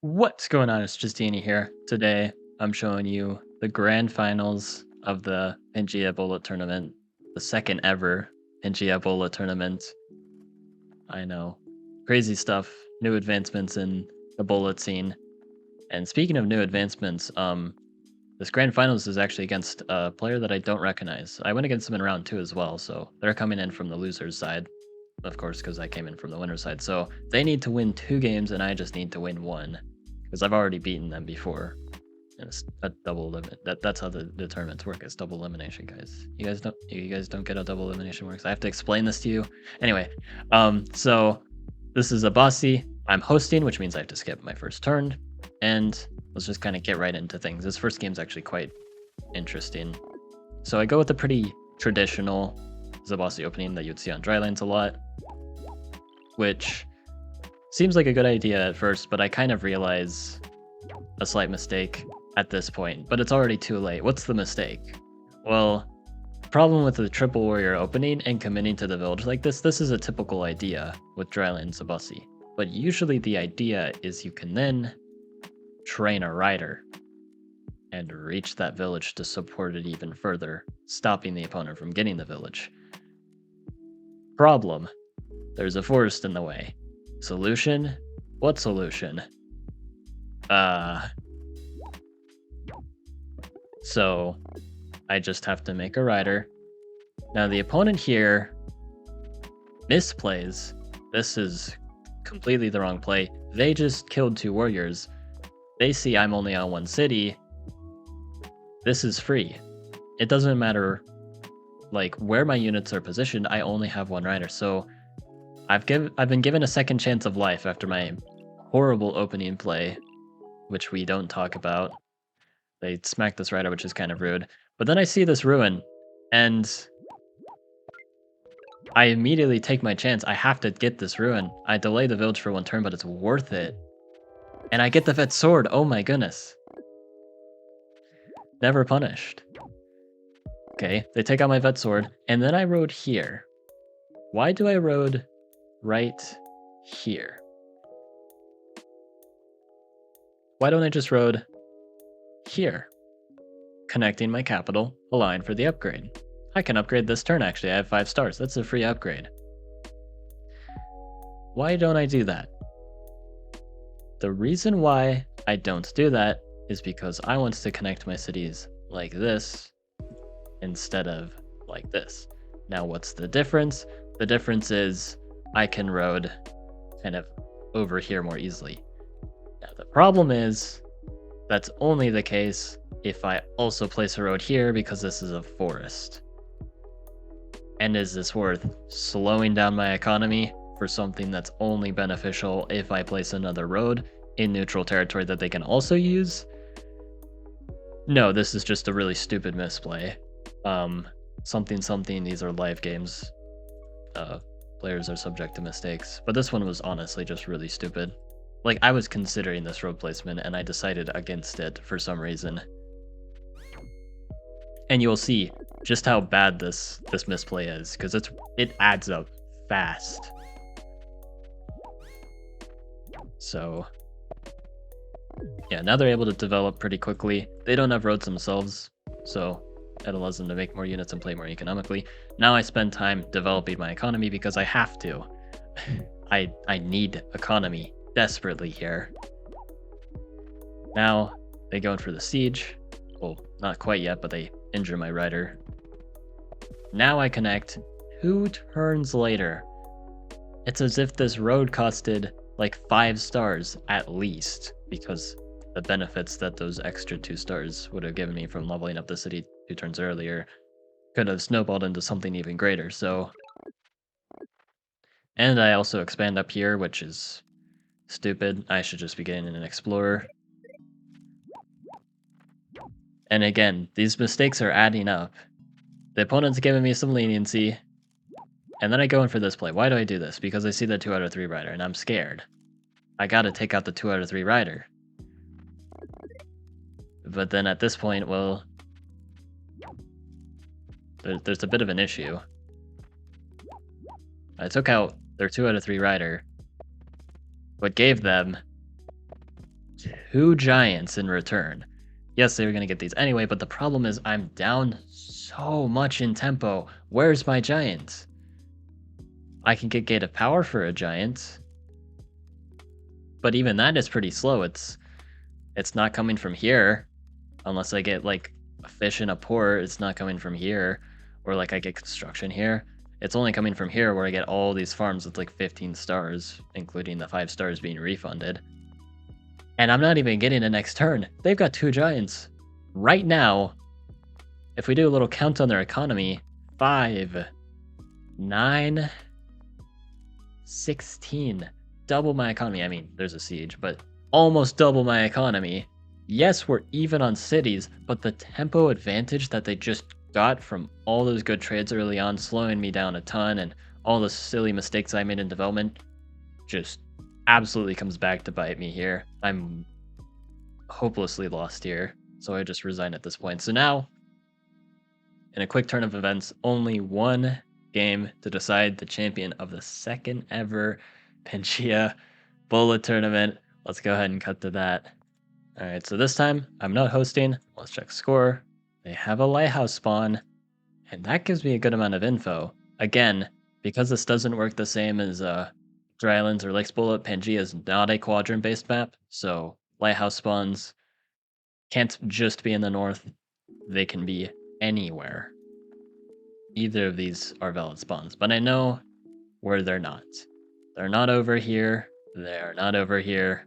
What's going on? It's Justeeni here. Today, I'm showing you the grand finals of the Pangea Bullet Tournament, the second ever Pangea Bullet Tournament. I know. Crazy stuff. New advancements in the bullet scene. And speaking of new advancements, this grand finals is actually against a player that I don't recognize. I went against them in round 2 as well, so they're coming in from the loser's side, of course, because I came in from the winner's side. So they need to win 2 games, and I just need to win 1. Because I've already beaten them before. And it's a double limit. That's how the tournaments work. It's double elimination, guys. You guys don't get how double elimination works. I have to explain this to you. Anyway, so this is a bossy. I'm hosting, which means I have to skip my first turn. And let's just kind of get right into things. This first game's actually quite interesting. So I go with a pretty traditional Zabossy opening that you'd see on Drylands a lot, which seems like a good idea at first, but I kind of realize a slight mistake at this point, but it's already too late. What's the mistake? Well, problem with the triple warrior opening and committing to the village like this is a typical idea with Dryland Zabossy, but usually the idea is you can then train a rider and reach that village to support it even further, stopping the opponent from getting the village. Problem: there's a forest in the way. Solution? What solution? So I just have to make a rider. Now the opponent here misplays. This is completely the wrong play. They just killed 2 warriors. They see I'm only on 1 city. This is free. It doesn't matter like where my units are positioned. I only have 1 rider. So I've been given a second chance of life after my horrible opening play, which we don't talk about. They smacked this rider, which is kind of rude. But then I see this ruin, and I immediately take my chance. I have to get this ruin. I delay the village for 1 turn, but it's worth it. And I get the vet sword. Oh my goodness. Never punished. Okay, they take out my vet sword, and then I rode here. Why do I rode right here? Why don't I just road here? Connecting my capital, a line for the upgrade. I can upgrade this turn actually, I have 5 stars, that's a free upgrade. Why don't I do that? The reason why I don't do that is because I want to connect my cities like this instead of like this. Now what's the difference? The difference is I can road kind of over here more easily. Now the problem is that's only the case if I also place a road here because this is a forest. And is this worth slowing down my economy for something that's only beneficial if I place another road in neutral territory that they can also use? No, this is just a really stupid misplay. Something, these are live games. Players are subject to mistakes, but this one was honestly just really stupid. Like, I was considering this road placement and I decided against it for some reason. And you'll see just how bad this misplay is, because it adds up fast. So yeah, now they're able to develop pretty quickly. They don't have roads themselves, so that allows them to make more units and play more economically. Now I spend time developing my economy because I have to. I need economy desperately here. Now they go in for the siege. Well, not quite yet, but they injure my rider. Now I connect 2 turns later. It's as if this road costed like 5 stars at least, because the benefits that those extra 2 stars would have given me from leveling up the city 2 turns earlier could have snowballed into something even greater. So, and I also expand up here, which is stupid. I should just be getting an explorer. And again, these mistakes are adding up. The opponent's giving me some leniency, and then I go in for this play. Why do I do this? Because I see the 2 out of 3 rider, and I'm scared. I gotta take out the 2 out of 3 rider. But then at this point, well, there's a bit of an issue. I took out their 2 out of 3 rider, but gave them 2 giants in return. Yes, they were going to get these anyway, but the problem is I'm down so much in tempo. Where's my giant? I can get Gate of Power for a giant, but even that is pretty slow. It's not coming from here unless I get like a fish in a port. It's not coming from here, or like I get construction here. It's only coming from here where I get all these farms with like 15 stars, including the 5 stars being refunded. And I'm not even getting a next turn. They've got 2 giants. Right now, if we do a little count on their economy, 5, 9, 16. Double my economy. I mean, there's a siege, but almost double my economy. Yes, we're even on cities, but the tempo advantage that they just got from all those good trades early on, slowing me down a ton, and all the silly mistakes I made in development, just absolutely comes back to bite me here. I'm hopelessly lost here, so I just resign at this point. So now, in a quick turn of events, only one game to decide the champion of the second ever Pangea Bullet Tournament. Let's go ahead and cut to that. All right, so this time I'm not hosting. Let's check score. They have a lighthouse spawn, and that gives me a good amount of info. Again, because this doesn't work the same as Drylands or Lakes Bullet, Pangea is not a quadrant-based map, so lighthouse spawns can't just be in the north. They can be anywhere. Either of these are valid spawns, but I know where they're not. They're not over here. They're not over here.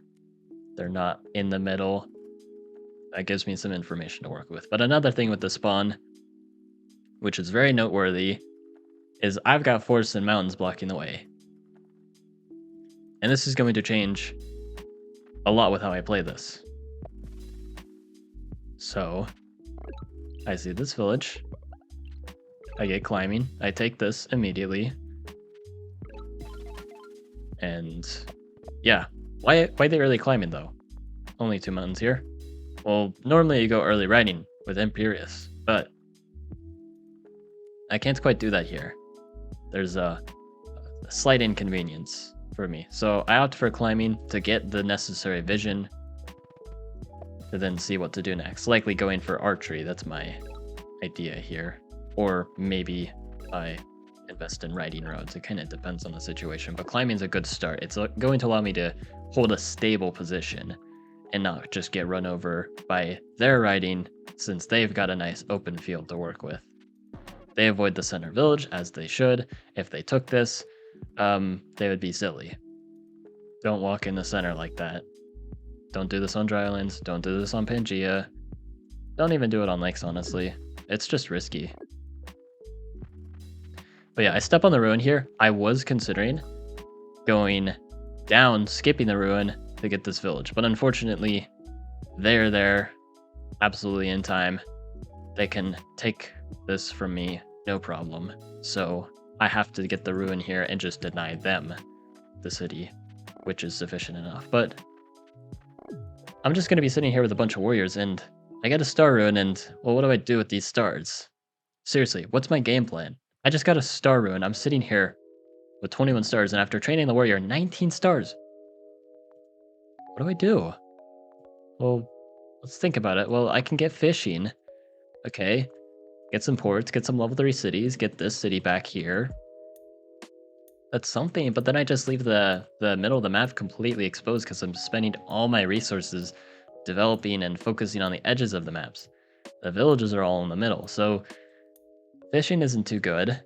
They're not in the middle. That gives me some information to work with. But another thing with the spawn, which is very noteworthy, is I've got forests and mountains blocking the way. And this is going to change a lot with how I play this. So, I see this village. I get climbing. I take this immediately. And yeah, why the early climbing though? Only 2 mountains here. Well, normally you go early riding with Imperious, but I can't quite do that here. There's a slight inconvenience for me. So I opt for climbing to get the necessary vision to then see what to do next. Likely going for archery, that's my idea here. Or maybe I invest in riding roads. It kind of depends on the situation, but climbing's a good start. It's going to allow me to hold a stable position and not just get run over by their riding, since they've got a nice open field to work with. They avoid the center village, as they should. If they took this, they would be silly. Don't walk in the center like that. Don't do this on Drylands. Don't do this on Pangea. Don't even do it on Lakes, honestly. It's just risky. But yeah, I step on the ruin here. I was considering going down, skipping the ruin to get this village. But unfortunately, they're there absolutely in time. They can take this from me, no problem. So I have to get the ruin here and just deny them the city, which is sufficient enough. But I'm just going to be sitting here with a bunch of warriors, and I get a star ruin, and well, what do I do with these stars? Seriously, what's my game plan? I just got a star ruin. I'm sitting here with 21 stars, and after training the warrior, 19 stars. What do I do? Well, let's think about it. Well, I can get fishing. Okay. Get some ports, get some level 3 cities, get this city back here. That's something, but then I just leave the middle of the map completely exposed because I'm spending all my resources developing and focusing on the edges of the maps. The villages are all in the middle, so fishing isn't too good.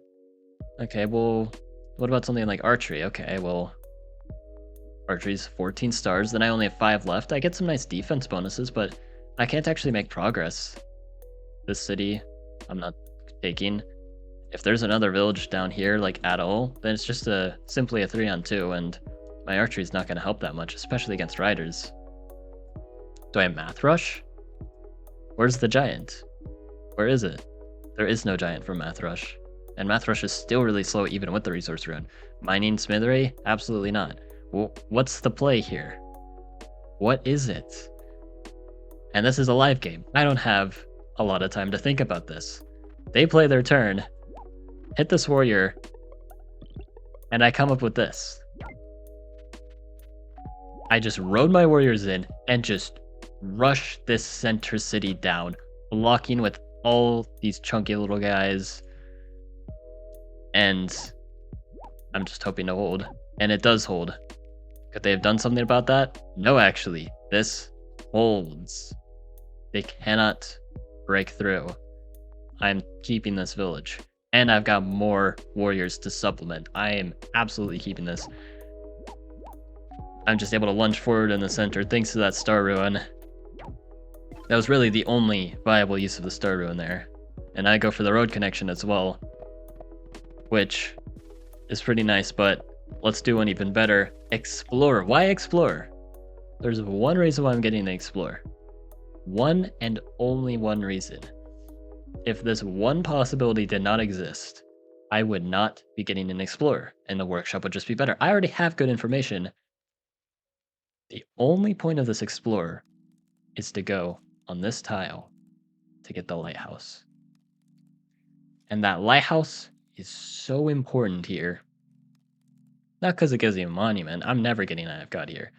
Okay, well, what about something like archery? Okay, well, archery's 14 stars, then I only have 5 left. I get some nice defense bonuses, but I can't actually make progress. This city, I'm not taking. If there's another village down here, like at all, then it's just simply a 3-on-2, and my archery's not going to help that much, especially against riders. Do I have Math Rush? Where's the giant? Where is it? There is no giant for Math Rush. And Math Rush is still really slow even with the resource rune. Mining Smithery? Absolutely not. Well, what's the play here? What is it? And this is a live game. I don't have a lot of time to think about this. They play their turn, hit this warrior, and I come up with this. I just rode my warriors in and just rushed this center city down, blocking with all these chunky little guys. And I'm just hoping to hold. And it does hold. Could they have done something about that? No, actually. This holds. They cannot break through. I'm keeping this village. And I've got more warriors to supplement. I am absolutely keeping this. I'm just able to lunge forward in the center thanks to that star ruin. That was really the only viable use of the star ruin there. And I go for the road connection as well, which is pretty nice, but let's do one even better. Explore. Why explore? There's one reason why I'm getting the explore. One and only one reason. If this one possibility did not exist, I would not be getting an explorer, and the workshop would just be better. I already have good information. The only point of this explorer is to go on this tile to get the lighthouse. And that lighthouse is so important here. Not because it gives me a monument. I'm never getting that I've got here.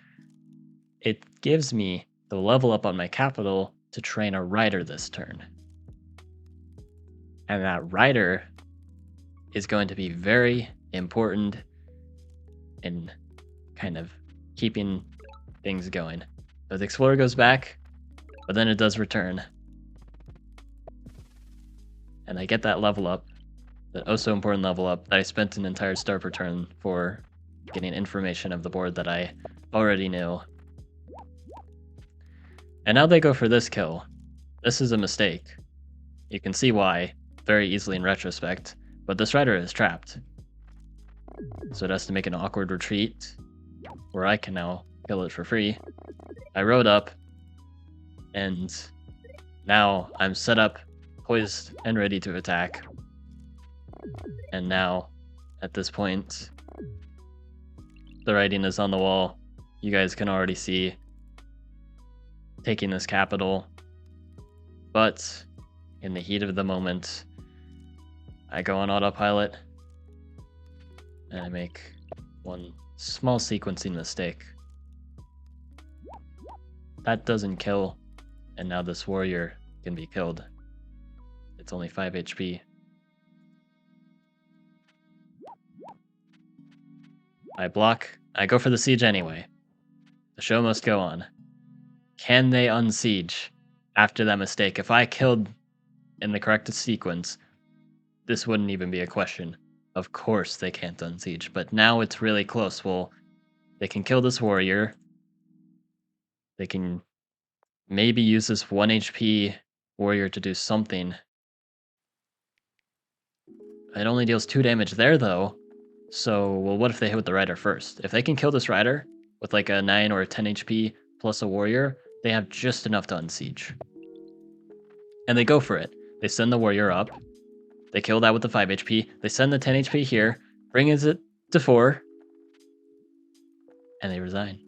It gives me the level up on my capital to train a rider this turn. And that rider is going to be very important in kind of keeping things going. So the explorer goes back, but then it does return. And I get that level up, that oh so important level up that I spent an entire star per turn for getting information of the board that I already knew. And now they go for this kill. This is a mistake. You can see why very easily in retrospect, but this rider is trapped. So it has to make an awkward retreat where I can now kill it for free. I rode up, and now I'm set up, poised, and ready to attack. And now, at this point, the writing is on the wall. You guys can already see taking this capital. But in the heat of the moment, I go on autopilot, and I make one small sequencing mistake. That doesn't kill, and now this warrior can be killed. It's only 5 HP. I block. I go for the siege anyway. The show must go on. Can they unsiege after that mistake? If I killed in the correct sequence, this wouldn't even be a question. Of course they can't unsiege, but now it's really close. Well, they can kill this warrior. They can maybe use this 1 HP warrior to do something. It only deals 2 damage there, though. So, well, what if they hit with the rider first? If they can kill this rider with like a 9 or a 10 HP plus a warrior, they have just enough to unsiege. And they go for it. They send the warrior up. They kill that with the 5 HP. They send the 10 HP here, brings it to 4, and they resign.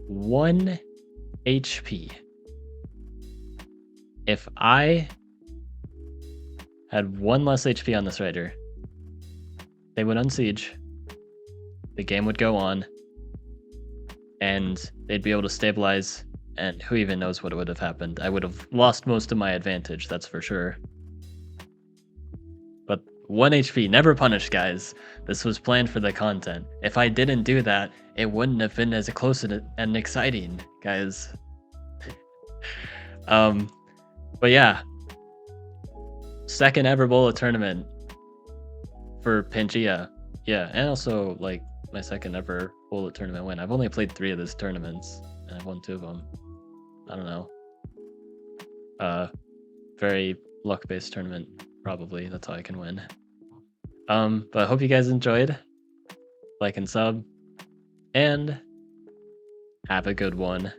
1 HP. If I had 1 less HP on this rider, they would unsiege. The game would go on, and they'd be able to stabilize, and who even knows what would have happened. I would have lost most of my advantage, that's for sure. But 1 HP, never punished, guys. This was planned for the content. If I didn't do that, it wouldn't have been as close and exciting, guys. But yeah. Second ever Bola tournament for Pangea. Yeah, and also like my second ever Bola tournament win. I've only played 3 of these tournaments, and I've won 2 of them. I don't know. Very luck-based tournament, probably. That's how I can win. But I hope you guys enjoyed. Like and sub, and have a good one.